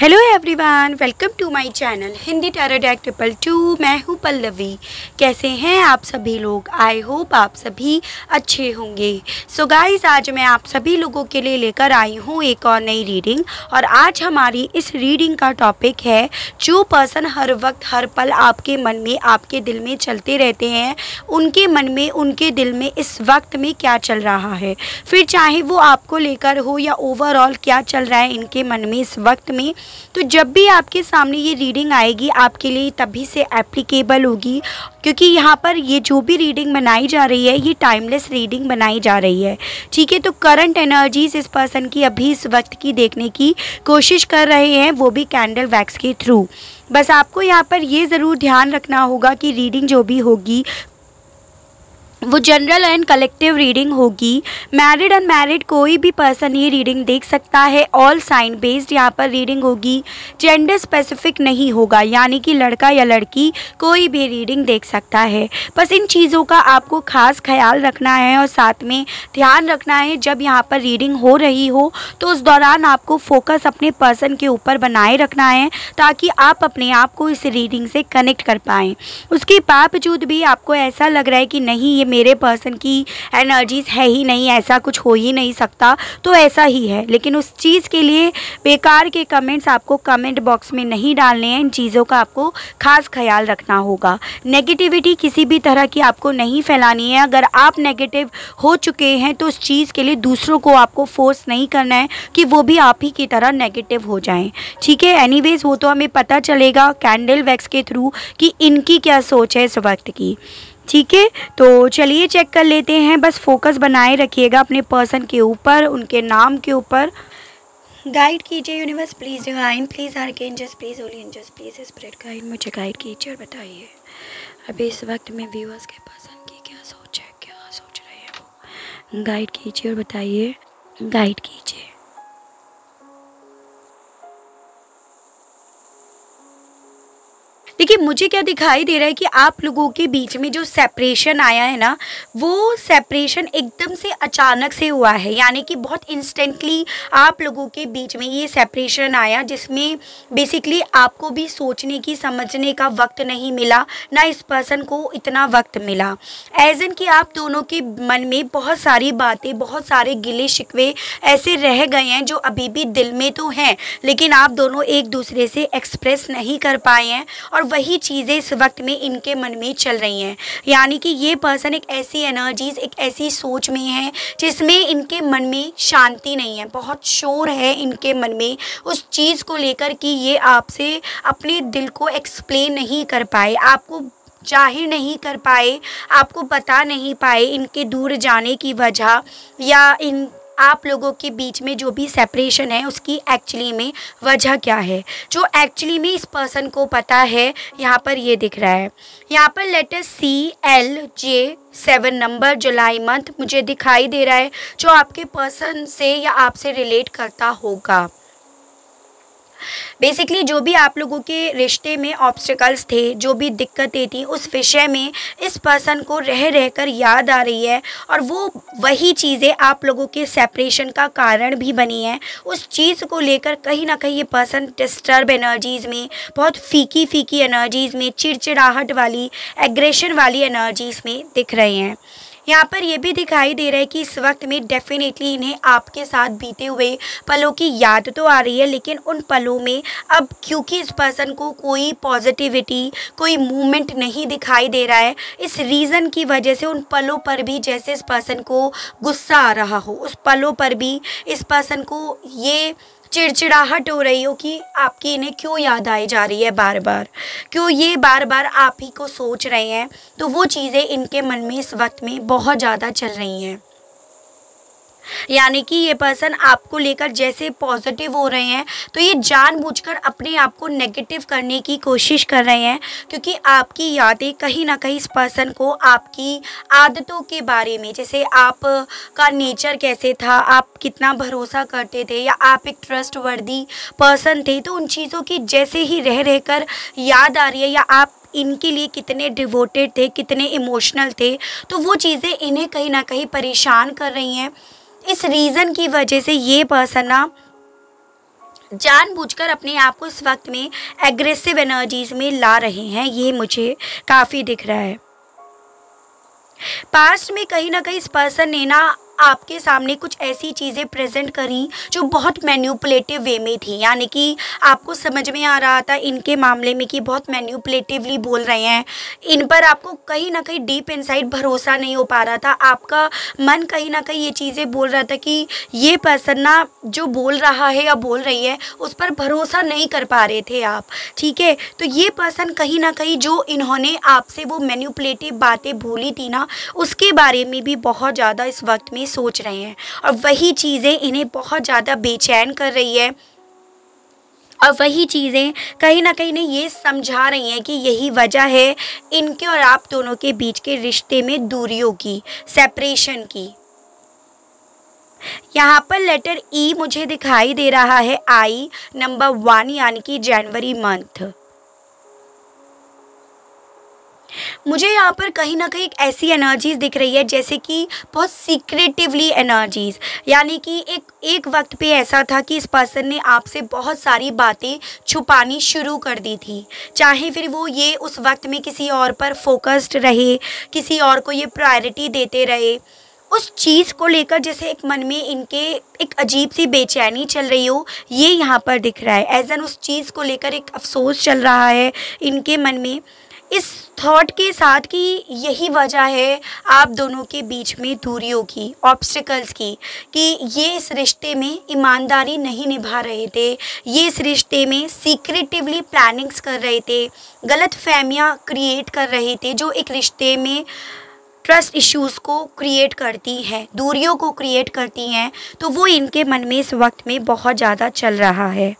Hello everyone, welcome to my channel Hindi tarot deck 222। मैं हूँ पल्लवी। कैसे हैं आप सभी लोग? आई होप आप सभी अच्छे होंगे। सो गाइस, आज मैं आप सभी लोगों के लिए लेकर आई हूँ एक और नई रीडिंग। और आज हमारी इस रीडिंग का टॉपिक है, जो पर्सन हर वक्त हर पल आपके मन में, आपके दिल में चलते रहते हैं, उनके मन में, उनके दिल में इस वक्त में क्या चल रहा है। फिर चाहे वो आपको लेकर हो या ओवरऑल क्या चल रहा है इनके मन में इस वक्त में। तो जब भी आपके सामने ये रीडिंग आएगी, आपके लिए तभी से एप्लीकेबल होगी, क्योंकि यहाँ पर ये जो भी रीडिंग बनाई जा रही है, ये टाइमलेस रीडिंग बनाई जा रही है। ठीक है, तो करंट एनर्जीज इस पर्सन की अभी इस वक्त की देखने की कोशिश कर रहे हैं, वो भी कैंडल वैक्स के थ्रू। बस आपको यहाँ पर ये ज़रूर ध्यान रखना होगा कि रीडिंग जो भी होगी वो जनरल एंड कलेक्टिव रीडिंग होगी। मैरिड अनमैरिड कोई भी पर्सन ये रीडिंग देख सकता है। ऑल साइन बेस्ड यहाँ पर रीडिंग होगी, जेंडर स्पेसिफिक नहीं होगा, यानी कि लड़का या लड़की कोई भी रीडिंग देख सकता है। बस इन चीज़ों का आपको खास ख्याल रखना है और साथ में ध्यान रखना है, जब यहाँ पर रीडिंग हो रही हो तो उस दौरान आपको फोकस अपने पर्सन के ऊपर बनाए रखना है, ताकि आप अपने आप को इस रीडिंग से कनेक्ट कर पाएँ। उसके बावजूद भी आपको ऐसा लग रहा है कि नहीं, ये मेरे पर्सन की एनर्जीज है ही नहीं, ऐसा कुछ हो ही नहीं सकता, तो ऐसा ही है। लेकिन उस चीज़ के लिए बेकार के कमेंट्स आपको कमेंट बॉक्स में नहीं डालने हैं। इन चीज़ों का आपको खास ख्याल रखना होगा। नेगेटिविटी किसी भी तरह की आपको नहीं फैलानी है। अगर आप नेगेटिव हो चुके हैं तो उस चीज़ के लिए दूसरों को आपको फोर्स नहीं करना है कि वो भी आप ही की तरह नेगेटिव हो जाएं। ठीक है, एनीवेज वो तो हमें पता चलेगा कैंडल वैक्स के थ्रू कि इनकी क्या सोच है इस वक्त की। ठीक है, तो चलिए चेक कर लेते हैं। बस फोकस बनाए रखिएगा अपने पर्सन के ऊपर, उनके नाम के ऊपर। गाइड कीजिए universe, please divine, please archangels, please holy angels, please spirit guide, मुझे गाइड कीजिए और बताइए अभी इस वक्त में व्यूअर्स के पर्सन की क्या सोच है, क्या सोच रहे हैं वो। गाइड कीजिए और बताइए, गाइड कीजिए। देखिए, मुझे क्या दिखाई दे रहा है कि आप लोगों के बीच में जो सेपरेशन आया है ना, वो सेपरेशन एकदम से अचानक से हुआ है। यानी कि बहुत इंस्टेंटली आप लोगों के बीच में ये सेपरेशन आया, जिसमें बेसिकली आपको भी सोचने की, समझने का वक्त नहीं मिला, ना इस पर्सन को इतना वक्त मिला। एज इन कि आप दोनों के मन में बहुत सारी बातें, बहुत सारे गिले शिकवे ऐसे रह गए हैं जो अभी भी दिल में तो हैं, लेकिन आप दोनों एक दूसरे से एक्सप्रेस नहीं कर पाए हैं। और वही चीज़ें इस वक्त में इनके मन में चल रही हैं। यानी कि ये पर्सन एक ऐसी एनर्जीज, एक ऐसी सोच में है जिसमें इनके मन में शांति नहीं है, बहुत शोर है इनके मन में उस चीज़ को लेकर कि ये आपसे अपने दिल को एक्सप्लेन नहीं कर पाए, आपको जाहिर नहीं कर पाए, आपको बता नहीं पाए इनके दूर जाने की वजह, या इन आप लोगों के बीच में जो भी सेपरेशन है उसकी एक्चुअली में वजह क्या है, जो एक्चुअली में इस पर्सन को पता है। यहाँ पर ये दिख रहा है, यहाँ पर लेटर CLJ7 नंबर, जुलाई मंथ मुझे दिखाई दे रहा है, जो आपके पर्सन से या आपसे रिलेट करता होगा। बेसिकली जो भी आप लोगों के रिश्ते में ऑब्स्टिकल्स थे, जो भी दिक्कतें थी, उस विषय में इस पर्सन को रह रहकर याद आ रही है, और वो वही चीज़ें आप लोगों के सेपरेशन का कारण भी बनी है। उस चीज़ को लेकर कहीं ना कहीं ये पर्सन डिस्टर्ब एनर्जीज़ में, बहुत फीकी फीकी एनर्जीज़ में, चिड़चिड़ाहट वाली, एग्रेशन वाली एनर्जीज़ में दिख रहे हैं। यहाँ पर यह भी दिखाई दे रहा है कि इस वक्त में डेफिनेटली इन्हें आपके साथ बीते हुए पलों की याद तो आ रही है, लेकिन उन पलों में अब क्योंकि इस पर्सन को कोई पॉजिटिविटी, कोई मूवमेंट नहीं दिखाई दे रहा है, इस रीज़न की वजह से उन पलों पर भी जैसे इस पर्सन को गुस्सा आ रहा हो, उस पलों पर भी इस पर्सन को ये चिड़चिड़ाहट हो रही हो कि आपकी इन्हें क्यों याद आई जा रही है बार बार, क्यों ये बार बार आप ही को सोच रहे हैं। तो वो चीज़ें इनके मन में इस वक्त में बहुत ज़्यादा चल रही हैं। यानी कि ये पर्सन आपको लेकर जैसे पॉजिटिव हो रहे हैं, तो ये जानबूझकर अपने आप को नेगेटिव करने की कोशिश कर रहे हैं, क्योंकि आपकी यादें कहीं ना कहीं इस पर्सन को आपकी आदतों के बारे में, जैसे आप का नेचर कैसे था, आप कितना भरोसा करते थे, या आप एक ट्रस्टवर्दी पर्सन थे, तो उन चीज़ों की जैसे ही रह रहकर याद आ रही है, या आप इनके लिए कितने डिवोटेड थे, कितने इमोशनल थे, तो वो चीज़ें इन्हें कहीं ना कहीं परेशान कर रही हैं। इस रीज़न की वजह से ये पर्सन ना जानबूझकर अपने आप को इस वक्त में एग्रेसिव एनर्जीज में ला रहे हैं, ये मुझे काफ़ी दिख रहा है। पास्ट में कहीं ना कहीं इस पर्सन ने ना आपके सामने कुछ ऐसी चीज़ें प्रेजेंट करी जो बहुत मैन्युपुलेटिव वे में थी, यानी कि आपको समझ में आ रहा था इनके मामले में कि बहुत मैन्युपुलेटिवली बोल रहे हैं, इन पर आपको कहीं ना कहीं डीप इनसाइड भरोसा नहीं हो पा रहा था। आपका मन कहीं ना कहीं ये चीज़ें बोल रहा था कि ये पर्सन ना जो बोल रहा है या बोल रही है उस पर भरोसा नहीं कर पा रहे थे आप, ठीक है। तो ये पर्सन कहीं ना कहीं जो इन्होंने आपसे वो मैन्युपुलेटिव बातें बोली थी ना, उसके बारे में भी बहुत ज़्यादा इस वक्त में सोच रहे हैं, और वही चीज़ें इन्हें बहुत ज़्यादा बेचैन कर रही है, और वही चीज़ें कहीं ना कहीं ये समझा रही हैं कि यही वजह है इनके और आप दोनों के बीच के रिश्ते में दूरियों की, सेपरेशन की। यहाँ पर लेटर ई मुझे दिखाई दे रहा है, आई नंबर 1 यानी कि जनवरी मंथ। मुझे यहाँ पर कहीं ना कहीं एक ऐसी एनर्जीज दिख रही है जैसे कि बहुत सीक्रेटिवली एनर्जीज, यानी कि एक वक्त पे ऐसा था कि इस पर्सन ने आपसे बहुत सारी बातें छुपानी शुरू कर दी थी, चाहे फिर वो ये उस वक्त में किसी और पर फोकस्ड रहे, किसी और को ये प्रायोरिटी देते रहे, उस चीज़ को लेकर जैसे एक मन में इनके एक अजीब सी बेचैनी चल रही हो, ये यहाँ पर दिख रहा है। एज एन उस चीज़ को लेकर एक अफसोस चल रहा है इनके मन में, इस थॉट के साथ कि यही वजह है आप दोनों के बीच में दूरियों की, ऑब्स्टिकल्स की, कि ये इस रिश्ते में ईमानदारी नहीं निभा रहे थे, ये इस रिश्ते में सीक्रेटिवली प्लानिंग्स कर रहे थे, गलत फहमियाँ क्रिएट कर रहे थे जो एक रिश्ते में ट्रस्ट इश्यूज़ को क्रिएट करती हैं, दूरियों को क्रिएट करती हैं। तो वो इनके मन में इस वक्त में बहुत ज़्यादा चल रहा है।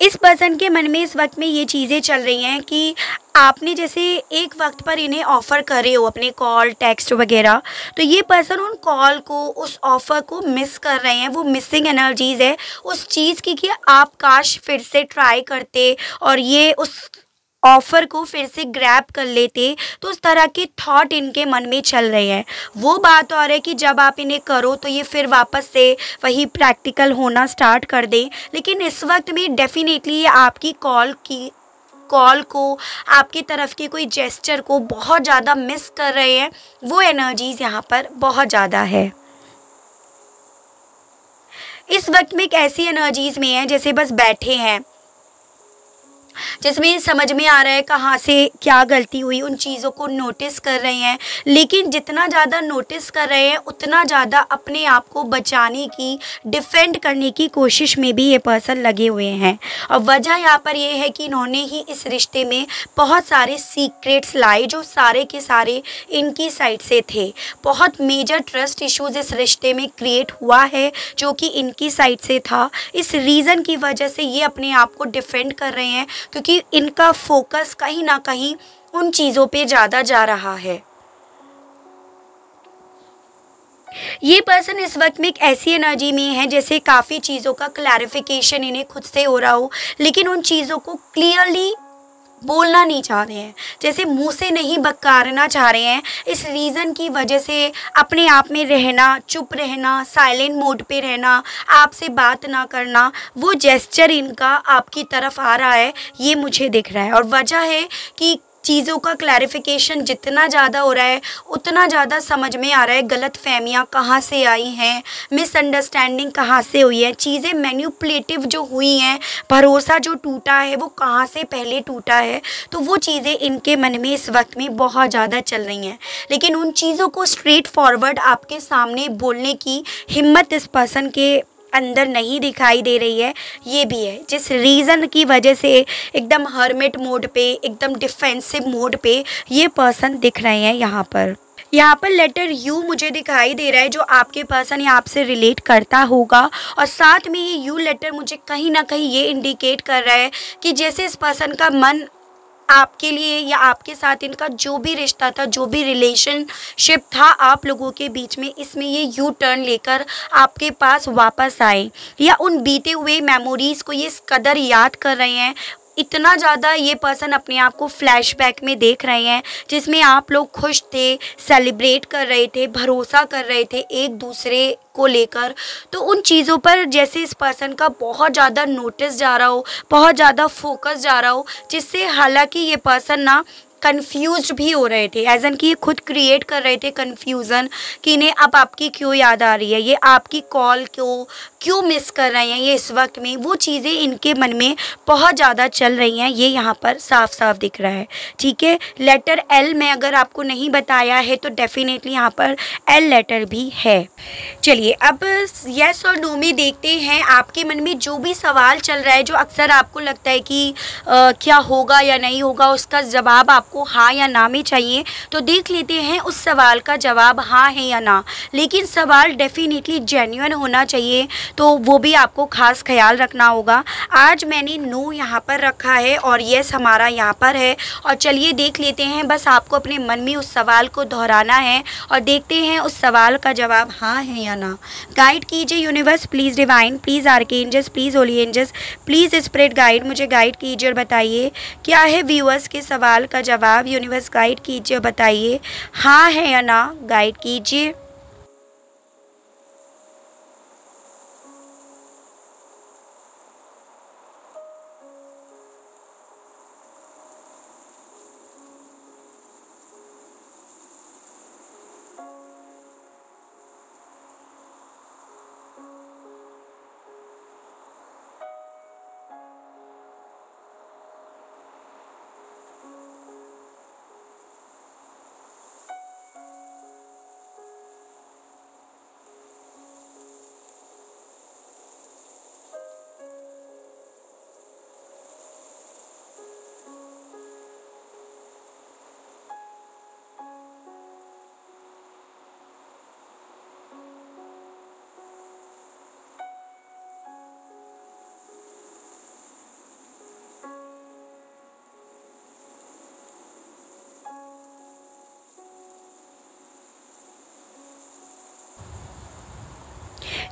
इस पर्सन के मन में इस वक्त में ये चीज़ें चल रही हैं कि आपने जैसे एक वक्त पर इन्हें ऑफ़र करे हो अपने कॉल, टेक्स्ट वगैरह, तो ये पर्सन उन कॉल को, उस ऑफ़र को मिस कर रहे हैं। वो मिसिंग एनर्जीज़ है उस चीज़ की कि आप काश फिर से ट्राई करते और ये उस ऑफ़र को फिर से ग्रैब कर लेते। तो उस तरह के थॉट इनके मन में चल रहे हैं। वो बात और है कि जब आप इन्हें करो तो ये फिर वापस से वही प्रैक्टिकल होना स्टार्ट कर दें, लेकिन इस वक्त में डेफिनेटली ये आपकी कॉल को, आपकी तरफ के कोई जेस्चर को बहुत ज़्यादा मिस कर रहे हैं। वो एनर्जीज़ यहाँ पर बहुत ज़्यादा है। इस वक्त में एक ऐसी एनर्जीज़ में है जैसे बस बैठे हैं, जिसमें समझ में आ रहा है कहाँ से क्या गलती हुई, उन चीज़ों को नोटिस कर रहे हैं, लेकिन जितना ज़्यादा नोटिस कर रहे हैं उतना ज़्यादा अपने आप को बचाने की, डिफेंड करने की कोशिश में भी ये पर्सन लगे हुए हैं। और वजह यहाँ पर ये है कि इन्होंने ही इस रिश्ते में बहुत सारे सीक्रेट्स लाए जो सारे के सारे इनकी साइड से थे। बहुत मेजर ट्रस्ट इश्यूज़ इस रिश्ते में क्रिएट हुआ है जो कि इनकी साइड से था। इस रीज़न की वजह से ये अपने आप को डिफेंड कर रहे हैं, क्योंकि इनका फोकस कहीं ना कहीं उन चीज़ों पे ज़्यादा जा रहा है। ये पर्सन इस वक्त में एक ऐसी एनर्जी में है जैसे काफ़ी चीज़ों का क्लैरिफिकेशन इन्हें खुद से हो रहा हो, लेकिन उन चीज़ों को क्लियरली बोलना नहीं चाह रहे हैं, जैसे मुंह से नहीं बकारना चाह रहे हैं। इस रीज़न की वजह से अपने आप में रहना, चुप रहना, साइलेंट मोड पे रहना, आपसे बात ना करना, वो जेस्चर इनका आपकी तरफ आ रहा है, ये मुझे दिख रहा है। और वजह है कि चीज़ों का क्लैरिफिकेशन जितना ज़्यादा हो रहा है उतना ज़्यादा समझ में आ रहा है गलत फहमियाँ कहाँ से आई हैं, मिसअंडरस्टैंडिंग कहाँ से हुई है, चीज़ें मैन्युपुलेटिव जो हुई हैं, भरोसा जो टूटा है वो कहाँ से पहले टूटा है। तो वो चीज़ें इनके मन में इस वक्त में बहुत ज़्यादा चल रही हैं, लेकिन उन चीज़ों को स्ट्रेट फॉरवर्ड आपके सामने बोलने की हिम्मत इस पर्सन के अंदर नहीं दिखाई दे रही है। ये भी है जिस रीज़न की वजह से एकदम हर्मिट मोड पे, एकदम डिफेंसिव मोड पे ये पर्सन दिख रहे हैं। यहाँ पर लेटर यू मुझे दिखाई दे रहा है जो आपके पर्सन या आपसे रिलेट करता होगा, और साथ में ये यू लेटर मुझे कहीं ना कहीं ये इंडिकेट कर रहा है कि जैसे इस पर्सन का मन आपके लिए या आपके साथ इनका जो भी रिश्ता था, जो भी रिलेशनशिप था आप लोगों के बीच में, इसमें ये यू टर्न लेकर आपके पास वापस आए, या उन बीते हुए मेमोरीज़ को ये इस कदर याद कर रहे हैं, इतना ज़्यादा ये पर्सन अपने आप को फ्लैशबैक में देख रहे हैं, जिसमें आप लोग खुश थे, सेलिब्रेट कर रहे थे, भरोसा कर रहे थे एक दूसरे को लेकर। तो उन चीज़ों पर जैसे इस पर्सन का बहुत ज़्यादा नोटिस जा रहा हो, बहुत ज़्यादा फोकस जा रहा हो, जिससे हालांकि ये पर्सन ना कन्फ्यूज्ड भी हो रहे थे, एज एन कि ये खुद क्रिएट कर रहे थे कन्फ्यूज़न कि इन्हें अब आपकी क्यों याद आ रही है, ये आपकी कॉल क्यों मिस कर रहे हैं ये इस वक्त में, वो चीज़ें इनके मन में बहुत ज़्यादा चल रही हैं, ये यहाँ पर साफ साफ दिख रहा है। ठीक है, लेटर एल में अगर आपको नहीं बताया है तो डेफिनेटली यहाँ पर एल लेटर भी है। चलिए अब यस और नो में देखते हैं आपके मन में जो भी सवाल चल रहा है, जो अक्सर आपको लगता है कि क्या होगा या नहीं होगा, उसका जवाब आपको हाँ या ना में चाहिए। तो देख लेते हैं उस सवाल का जवाब हाँ है या ना, लेकिन सवाल डेफिनेटली जेन्युइन होना चाहिए, तो वो भी आपको खास ख्याल रखना होगा। आज मैंने नो यहाँ पर रखा है और यस हमारा यहाँ पर है। और चलिए देख लेते हैं, बस आपको अपने मन में उस सवाल को दोहराना है और देखते हैं उस सवाल का जवाब हाँ है या ना। गाइड कीजिए universe, please divine, please archangels, please holy angels, please spirit guide, मुझे गाइड कीजिए और बताइए क्या है व्यूअर्स के सवाल का जवाब। यूनिवर्स गाइड कीजिए और बताइए हाँ है या ना, गाइड कीजिए।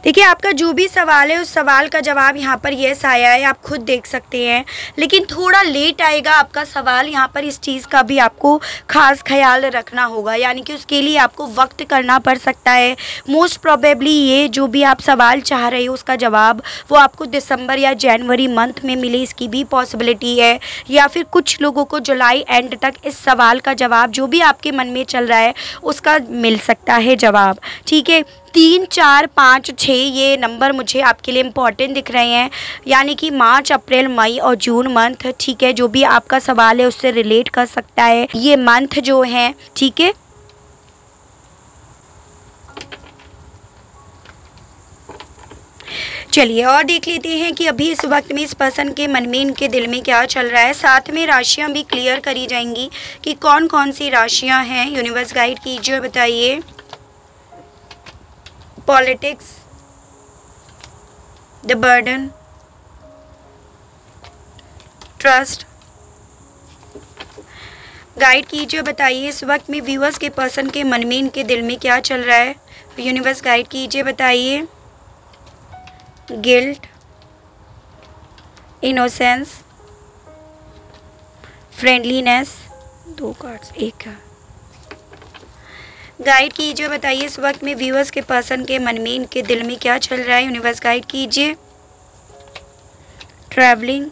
देखिए आपका जो भी सवाल है उस सवाल का जवाब यहाँ पर यस आया है, आप खुद देख सकते हैं, लेकिन थोड़ा लेट आएगा आपका सवाल। यहाँ पर इस चीज़ का भी आपको खास ख्याल रखना होगा, यानी कि उसके लिए आपको वक्त करना पड़ सकता है। मोस्ट प्रोबेबली ये जो भी आप सवाल चाह रहे हो उसका जवाब वो आपको दिसंबर या जनवरी मंथ में मिले, इसकी भी पॉसिबिलिटी है, या फिर कुछ लोगों को जुलाई एंड तक इस सवाल का जवाब जो भी आपके मन में चल रहा है उसका मिल सकता है जवाब। ठीक है, 3, 4, 5, 6 ये नंबर मुझे आपके लिए इम्पॉर्टेंट दिख रहे हैं, यानी कि मार्च, अप्रैल, मई और जून मंथ। ठीक है, जो भी आपका सवाल है उससे रिलेट कर सकता है ये मंथ जो है। ठीक है, चलिए और देख लेते हैं कि अभी इस वक्त में इस पर्सन के मन में, इनके दिल में क्या चल रहा है। साथ में राशियां भी क्लियर करी जाएंगी कि कौन कौन सी राशियां हैं। यूनिवर्स गाइड कीजिए और बताइए। Politics, the burden, trust. Guide कीजिए, बताइए इस वक्त में व्यूअर्स के पर्सन के मन में, इनके दिल में क्या चल रहा है। यूनिवर्स गाइड कीजिए, बताइए। Guilt, innocence, friendliness. 2 कार्ड्स, एक है। गाइड कीजिए, बताइए इस वक्त में व्यूअर्स के पर्सन के मन में, इनके दिल में क्या चल रहा है। यूनिवर्स गाइड कीजिए। Travelling,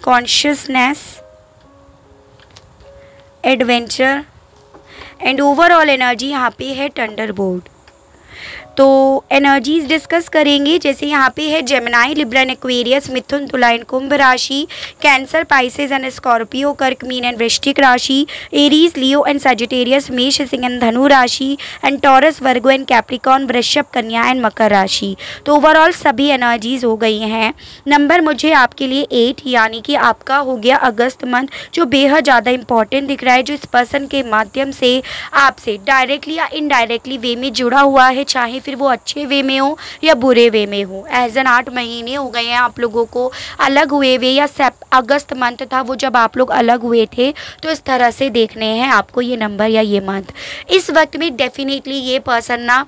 consciousness, adventure and overall energy यहाँ पे है थंडरबोल्ट। तो एनर्जीज डिस्कस करेंगे, जैसे यहाँ पे है जेमिनाई, लिब्रा एंड एक्वेरियस, मिथुन, तुला एंड कुंभ राशि, कैंसर, पाइसेस एंड स्कॉर्पियो, कर्क, मीन एंड वृश्चिक राशि, एरीज, लियो एंड सजिटेरियस, मेष, सिंह एंड धनु राशि, and taurus, Virgo and Capricorn, वृषभ, कन्या एंड मकर राशि। तो ओवरऑल सभी एनर्जीज हो गई हैं। नंबर मुझे आपके लिए 8, यानी कि आपका हो गया अगस्त मंथ, जो बेहद ज़्यादा इंपॉर्टेंट दिख रहा है, जो इस पर्सन के माध्यम से आपसे डायरेक्टली या इनडायरेक्टली वे में जुड़ा हुआ है, चाहे फिर वो अच्छे वे में हो या बुरे वे में हो। एज एन 8 महीने हो गए हैं आप लोगों को अलग हुए हुए, या अगस्त मंथ था वो जब आप लोग अलग हुए थे। तो इस तरह से देखने हैं आपको ये नंबर या ये मंथ। इस वक्त में डेफिनेटली ये पर्सन ना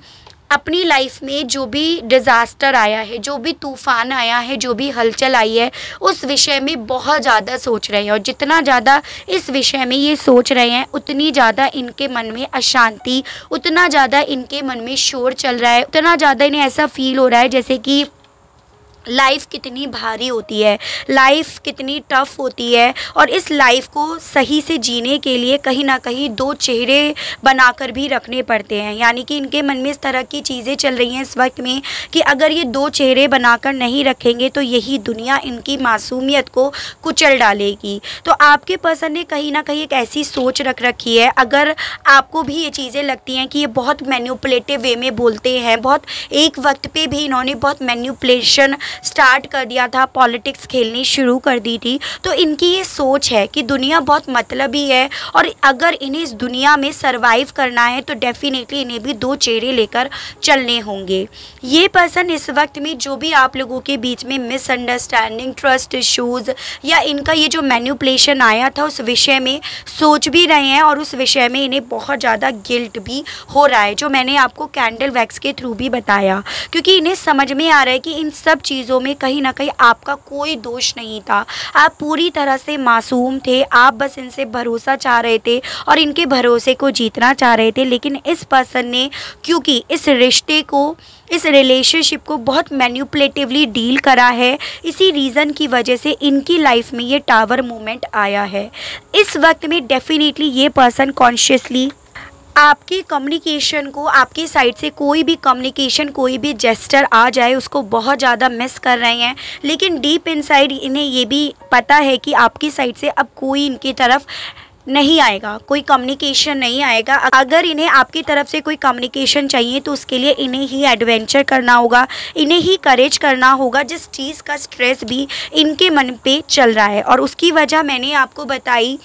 अपनी लाइफ में जो भी डिज़ास्टर आया है, जो भी तूफ़ान आया है, जो भी हलचल आई है, उस विषय में बहुत ज़्यादा सोच रहे हैं। और जितना ज़्यादा इस विषय में ये सोच रहे हैं, उतनी ज़्यादा इनके मन में अशांति, उतना ज़्यादा इनके मन में शोर चल रहा है, उतना ज़्यादा इन्हें ऐसा फील हो रहा है जैसे कि लाइफ कितनी भारी होती है, लाइफ कितनी टफ़ होती है। और इस लाइफ को सही से जीने के लिए कहीं ना कहीं दो चेहरे बनाकर भी रखने पड़ते हैं। यानी कि इनके मन में इस तरह की चीज़ें चल रही हैं इस वक्त में कि अगर ये दो चेहरे बनाकर नहीं रखेंगे तो यही दुनिया इनकी मासूमियत को कुचल डालेगी। तो आपके पर्सन ने कहीं ना कहीं एक ऐसी सोच रख रखी है। अगर आपको भी ये चीज़ें लगती हैं कि ये बहुत मैन्युपुलेटिव वे में बोलते हैं, बहुत एक वक्त पे भी इन्होंने बहुत मैन्युपुलेशन स्टार्ट कर दिया था, पॉलिटिक्स खेलनी शुरू कर दी थी, तो इनकी ये सोच है कि दुनिया बहुत मतलबी है और अगर इन्हें इस दुनिया में सरवाइव करना है तो डेफिनेटली इन्हें भी दो चेहरे लेकर चलने होंगे। ये पर्सन इस वक्त में जो भी आप लोगों के बीच में मिसअंडरस्टैंडिंग, ट्रस्ट इश्यूज़ या इनका ये जो मैन्युपुलेशन आया था उस विषय में सोच भी रहे हैं और उस विषय में इन्हें बहुत ज़्यादा गिल्ट भी हो रहा है, जो मैंने आपको कैंडल वैक्स के थ्रू भी बताया। क्योंकि इन्हें समझ में आ रहा है कि इन सब चीज़ों में कहीं ना कहीं आपका कोई दोष नहीं था, आप पूरी तरह से मासूम थे, आप बस इनसे भरोसा चाह रहे थे और इनके भरोसे को जीतना चाह रहे थे। लेकिन इस पर्सन ने क्योंकि इस रिश्ते को, इस रिलेशनशिप को बहुत मैन्युपुलेटिवली डील करा है, इसी रीज़न की वजह से इनकी लाइफ में ये टावर मोमेंट आया है। इस वक्त में डेफिनेटली ये पर्सन कॉन्शियसली आपकी कम्युनिकेशन को, आपकी साइड से कोई भी कम्युनिकेशन, कोई भी जेस्चर आ जाए उसको बहुत ज़्यादा मिस कर रहे हैं। लेकिन डीप इनसाइड इन्हें ये भी पता है कि आपकी साइड से अब कोई इनकी तरफ नहीं आएगा, कोई कम्युनिकेशन नहीं आएगा। अगर इन्हें आपकी तरफ से कोई कम्युनिकेशन चाहिए तो उसके लिए इन्हें ही एडवेंचर करना होगा, इन्हें ही करेज करना होगा, जिस चीज़ का स्ट्रेस भी इनके मन पे चल रहा है। और उसकी वजह मैंने आपको बताई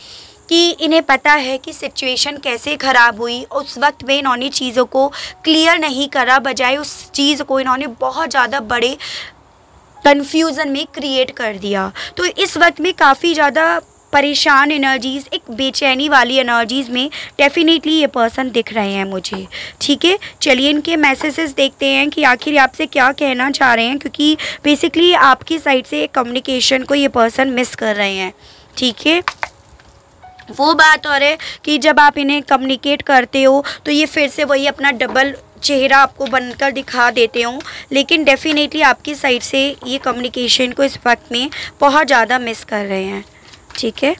कि इन्हें पता है कि सिचुएशन कैसे ख़राब हुई, उस वक्त में इन्होंने चीज़ों को क्लियर नहीं करा, बजाय उस चीज़ को इन्होंने बहुत ज़्यादा बड़े कन्फ्यूज़न में क्रिएट कर दिया। तो इस वक्त में काफ़ी ज़्यादा परेशान एनर्जीज़, एक बेचैनी वाली एनर्जीज़ में डेफिनेटली ये पर्सन दिख रहे हैं मुझे। ठीक है, चलिए इनके मैसेजेस देखते हैं कि आखिर आपसे क्या कहना चाह रहे हैं, क्योंकि बेसिकली आपकी साइड से कम्युनिकेशन को ये पर्सन मिस कर रहे हैं। ठीक है, वो बात और है कि जब आप इन्हें कम्युनिकेट करते हो तो ये फिर से वही अपना डबल चेहरा आपको बनकर दिखा देते हो। लेकिन डेफिनेटली आपकी साइड से ये कम्युनिकेशन को इस वक्त में बहुत ज़्यादा मिस कर रहे हैं। ठीक है,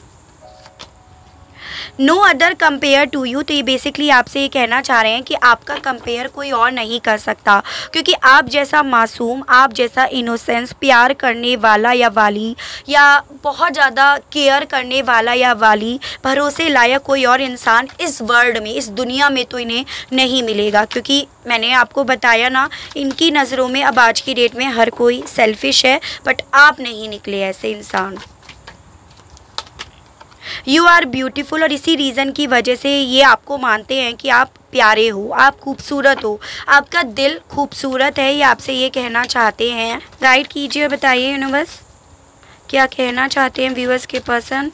no other compare to you, तो ये बेसिकली आपसे ये कहना चाह रहे हैं कि आपका कंपेयर कोई और नहीं कर सकता, क्योंकि आप जैसा मासूम, आप जैसा इनोसेंस, प्यार करने वाला या वाली, या बहुत ज़्यादा केयर करने वाला या वाली, भरोसे लायक कोई और इंसान इस वर्ल्ड में, इस दुनिया में तो इन्हें नहीं मिलेगा। क्योंकि मैंने आपको बताया ना, इनकी नज़रों में अब आज की डेट में हर कोई सेल्फिश है, बट आप नहीं निकले ऐसे इंसान। यू आर ब्यूटीफुल, और इसी रीज़न की वजह से ये आपको मानते हैं कि आप प्यारे हो, आप खूबसूरत हो, आपका दिल खूबसूरत है, ये आपसे ये कहना चाहते हैं। गाइड कीजिए, बताइए यूनिवर्स क्या कहना चाहते हैं व्यूअर्स के person.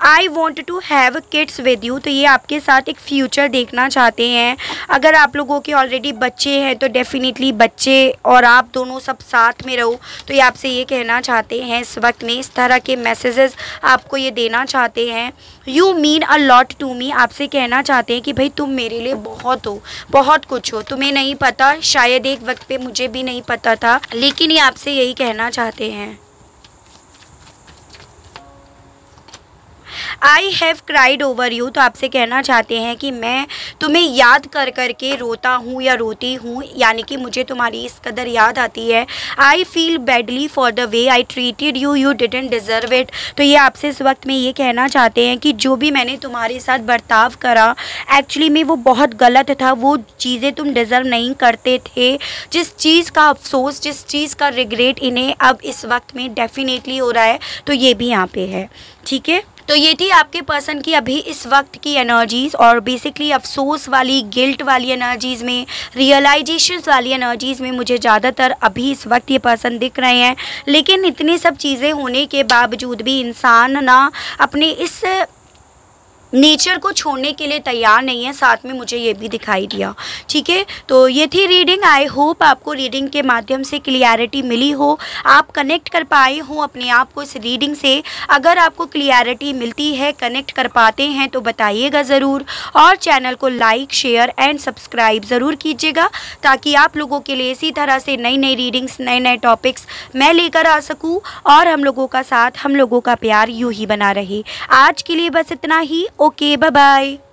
I want to have kids with you, तो ये आपके साथ एक फ्यूचर देखना चाहते हैं। अगर आप लोगों के ऑलरेडी बच्चे हैं तो डेफिनेटली बच्चे और आप दोनों सब साथ में रहो, तो ये आपसे ये कहना चाहते हैं इस वक्त में, इस तरह के मैसेजेस आपको ये देना चाहते हैं। You mean a lot to me, आपसे कहना चाहते हैं कि भाई तुम मेरे लिए बहुत हो, बहुत कुछ हो, तुम्हें नहीं पता, शायद एक वक्त पे मुझे भी नहीं पता था, लेकिन ये आपसे यही कहना चाहते हैं। I have cried over you, तो आपसे कहना चाहते हैं कि मैं तुम्हें याद कर कर के रोता हूँ या रोती हूँ, यानी कि मुझे तुम्हारी इस कदर याद आती है। I feel badly for the way I treated you, you didn't deserve it, तो ये आपसे इस वक्त में ये कहना चाहते हैं कि जो भी मैंने तुम्हारे साथ बर्ताव करा एक्चुअली में वो बहुत गलत था, वो चीज़ें तुम डिज़र्व नहीं करते थे। जिस चीज़ का अफसोस, जिस चीज़ का रिग्रेट इन्हें अब इस वक्त में डेफिनेटली हो रहा है, तो ये भी यहाँ पे है। ठीक है, तो ये थी आपके पर्सन की अभी इस वक्त की एनर्जीज़, और बेसिकली अफसोस वाली, गिल्ट वाली एनर्जीज़ में, रियलाइजेशन वाली एनर्जीज़ में मुझे ज़्यादातर अभी इस वक्त ये पर्सन दिख रहे हैं। लेकिन इतनी सब चीज़ें होने के बावजूद भी इंसान ना अपने इस नेचर को छोड़ने के लिए तैयार नहीं है, साथ में मुझे ये भी दिखाई दिया। ठीक है, तो ये थी रीडिंग। आई होप आपको रीडिंग के माध्यम से क्लियरिटी मिली हो, आप कनेक्ट कर पाए हो अपने आप को इस रीडिंग से। अगर आपको क्लियरिटी मिलती है, कनेक्ट कर पाते हैं तो बताइएगा ज़रूर, और चैनल को लाइक शेयर एंड सब्सक्राइब ज़रूर कीजिएगा, ताकि आप लोगों के लिए इसी तरह से नई नई रीडिंग्स, नए नए टॉपिक्स मैं लेकर आ सकूँ, और हम लोगों का साथ, हम लोगों का प्यार यूँ ही बना रहे। आज के लिए बस इतना ही। Okay, bye bye.